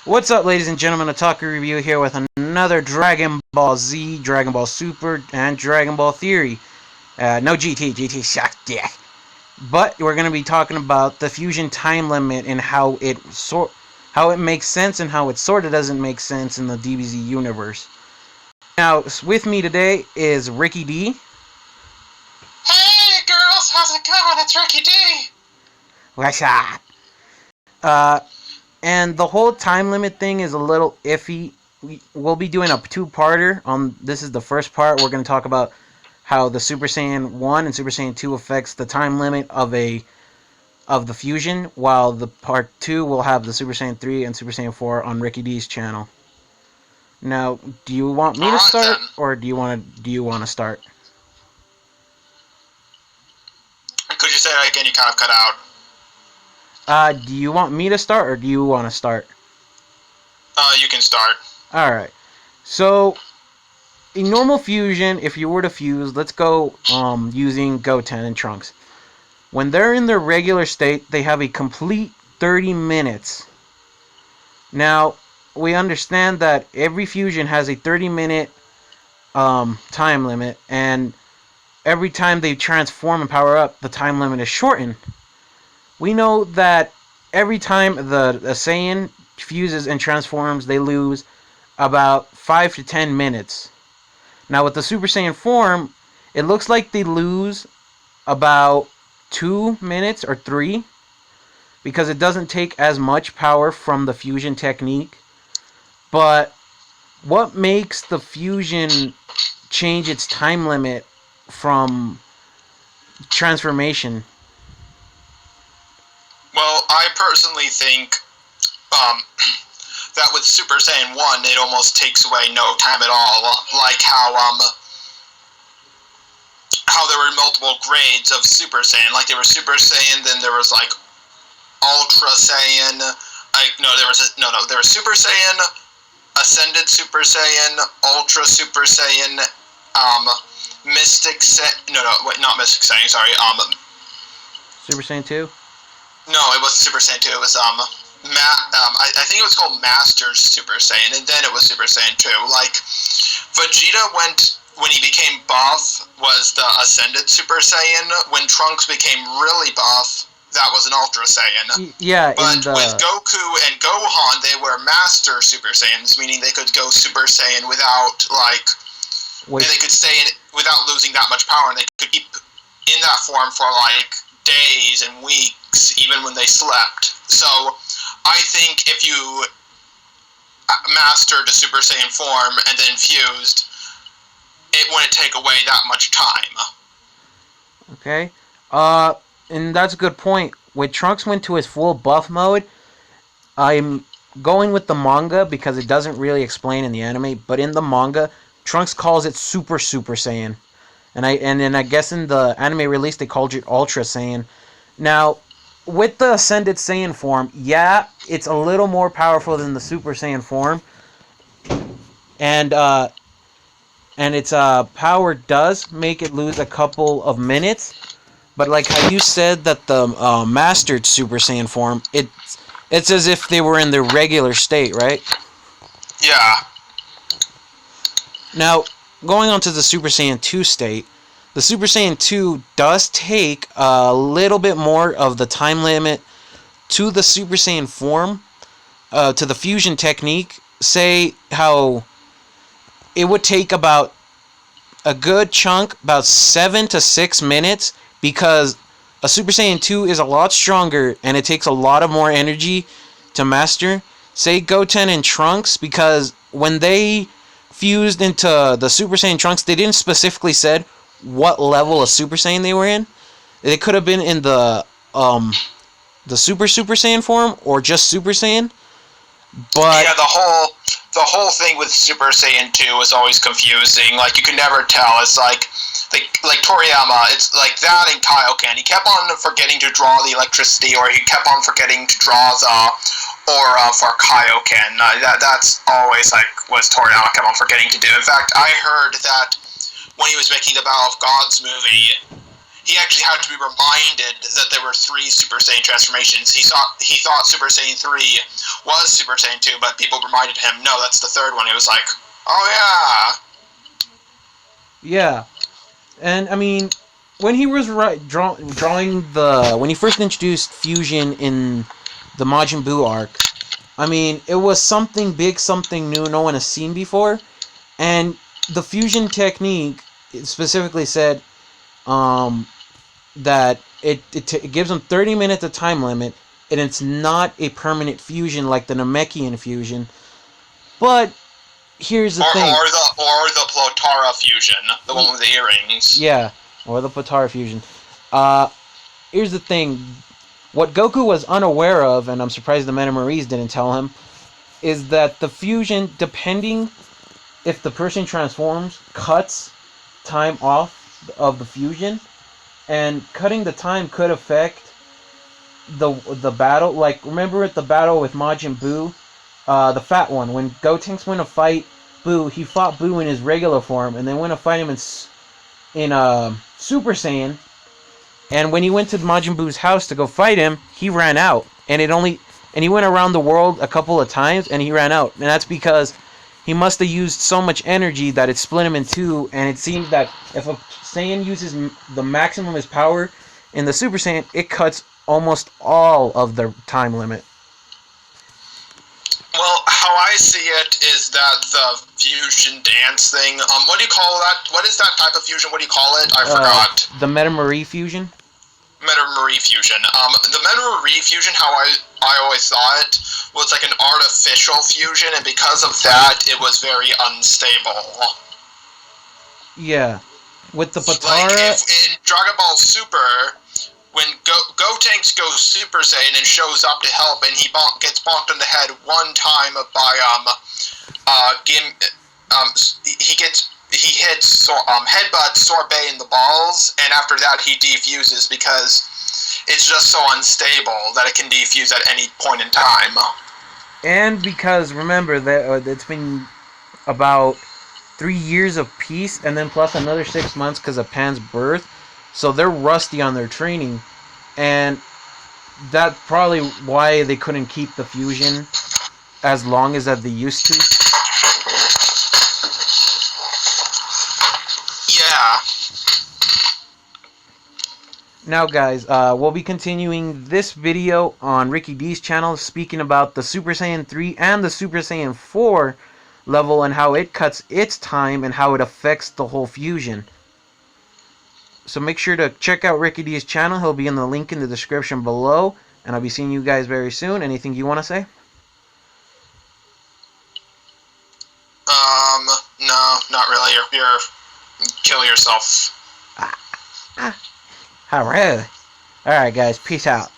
What's up, ladies and gentlemen? A Talker Review here with another Dragon Ball Z, Dragon Ball Super, and Dragon Ball Theory. No GT, GT sucks dick. But we're going to be talking about the fusion time limit and how it makes sense and how it sort of doesn't make sense in the DBZ universe. Now, with me today is Ricky D. Hey girls, how's it going? It's Ricky D. What's up? And the whole time limit thing is a little iffy. We'll be doing a two-parter. This is the first part. We're going to talk about how the Super Saiyan 1 and Super Saiyan 2 affects the time limit of the fusion, while the part 2 will have the Super Saiyan 3 and Super Saiyan 4 on Ricky D's channel. Now, do you want me to start, or do you want to start? Could you say that again? You kind of cut out. Do you want me to start, or do you want to start? You can start. Alright. So, in normal fusion, if you were to fuse, let's go using Goten and Trunks. When they're in their regular state, they have a complete 30 minutes. Now, we understand that every fusion has a 30-minute time limit, and every time they transform and power up, the time limit is shortened. We know that every time the Saiyan fuses and transforms, they lose about 5 to 10 minutes. Now with the Super Saiyan form, it looks like they lose about 2 minutes or 3, because it doesn't take as much power from the fusion technique. But what makes the fusion change its time limit from transformation? Well, I personally think that with Super Saiyan 1, it almost takes away no time at all. Like how there were multiple grades of Super Saiyan. Like there was Super Saiyan, then there was like Ultra Saiyan. There was Super Saiyan, Ascended Super Saiyan, Ultra Super Saiyan, Mystic Saiyan. Not Mystic Saiyan. Sorry. Super Saiyan 2. No, it wasn't Super Saiyan 2. It was I think it was called Master Super Saiyan, and then it was Super Saiyan 2. Like Vegeta when he became buff was the Ascended Super Saiyan. When Trunks became really buff, that was an Ultra Saiyan. Yeah, but with Goku and Gohan, they were Master Super Saiyans, meaning they could go Super Saiyan without they could stay in without losing that much power, and they could keep in that form for like days and weeks, even when they slept. So I think if you mastered a Super Saiyan form and then fused, it wouldn't take away that much time. Okay. And that's a good point. When Trunks went to his full buff mode, I'm going with the manga because it doesn't really explain in the anime, but in the manga, Trunks calls it Super Saiyan. And I guess in the anime release they called it Ultra Saiyan. Now, with the Ascended Saiyan form, yeah, it's a little more powerful than the Super Saiyan form. And its power does make it lose a couple of minutes. But like how you said that the mastered Super Saiyan form, it's as if they were in their regular state, right? Yeah. Now, going on to the Super Saiyan 2 state, the Super Saiyan 2 does take a little bit more of the time limit to the Super Saiyan form, to the fusion technique. Say how it would take about a good chunk, about 7 to 6 minutes, because a Super Saiyan 2 is a lot stronger and it takes a lot of more energy to master. Say Goten and Trunks, because when they fused into the Super Saiyan Trunks, they didn't specifically said what level of Super Saiyan they were in. It could have been in the Super Saiyan form or just Super Saiyan. But yeah, the whole thing with Super Saiyan 2 was always confusing. Like you could never tell. It's like Toriyama, it's like that in Kaioken. He kept on forgetting to draw the electricity, or he kept on forgetting to draw the aura for Kaioken. That's always like what Toriyama kept on forgetting to do. In fact, I heard that when he was making the Battle of Gods movie, he actually had to be reminded that there were 3 Super Saiyan transformations. He thought Super Saiyan 3 was Super Saiyan 2, but people reminded him, no, that's the 3rd one. He was like, oh yeah. Yeah. And I mean, when he was drawing when he first introduced fusion in the Majin Buu arc, I mean, it was something big, something new, no one has seen before, and the fusion technique specifically said that it gives him 30 minutes of time limit, and it's not a permanent fusion like the Namekian fusion. But here's the thing. Or the Plotara fusion, the one with the earrings. Yeah, or the Plotara fusion. Here's the thing. What Goku was unaware of, and I'm surprised the Metamaries didn't tell him, is that the fusion, depending if the person transforms, cuts time off of the fusion, and cutting the time could affect the battle. Like, remember at the battle with Majin Buu, the fat one, when Gotenks went to fight Buu, he fought Buu in his regular form, and then went to fight him in Super Saiyan. And when he went to Majin Buu's house to go fight him, he ran out, and he went around the world a couple of times, and he ran out, and that's because he must have used so much energy that it split him in two. And it seems that if a Saiyan uses the maximum of his power in the Super Saiyan, it cuts almost all of the time limit. Well, how I see it is that the fusion dance thing. What do you call that? What is that type of fusion? What do you call it? I forgot. The Metamarie fusion. Metamarie fusion. The Metamarie fusion, how I always thought, was like an artificial fusion, and because of that, it was very unstable. Yeah, with the Potara. Like in Dragon Ball Super, when Gotenks goes Super Saiyan and shows up to help, and he gets bonked on the head one time by he hits headbutt Sorbet in the balls, and after that he defuses because it's just so unstable that it can defuse at any point in time. And because remember that it's been about 3 years of peace, and then plus another 6 months because of Pan's birth, so they're rusty on their training, and that's probably why they couldn't keep the fusion as long as that they used to. Yeah. Now guys, we'll be continuing this video on Ricky D's channel, speaking about the Super Saiyan 3 and the Super Saiyan 4 level and how it cuts its time and how it affects the whole fusion. So make sure to check out Ricky D's channel. He'll be in the link in the description below, and I'll be seeing you guys very soon. Anything you want to say? No, not really. You're kill yourself. Alright. Alright guys, peace out.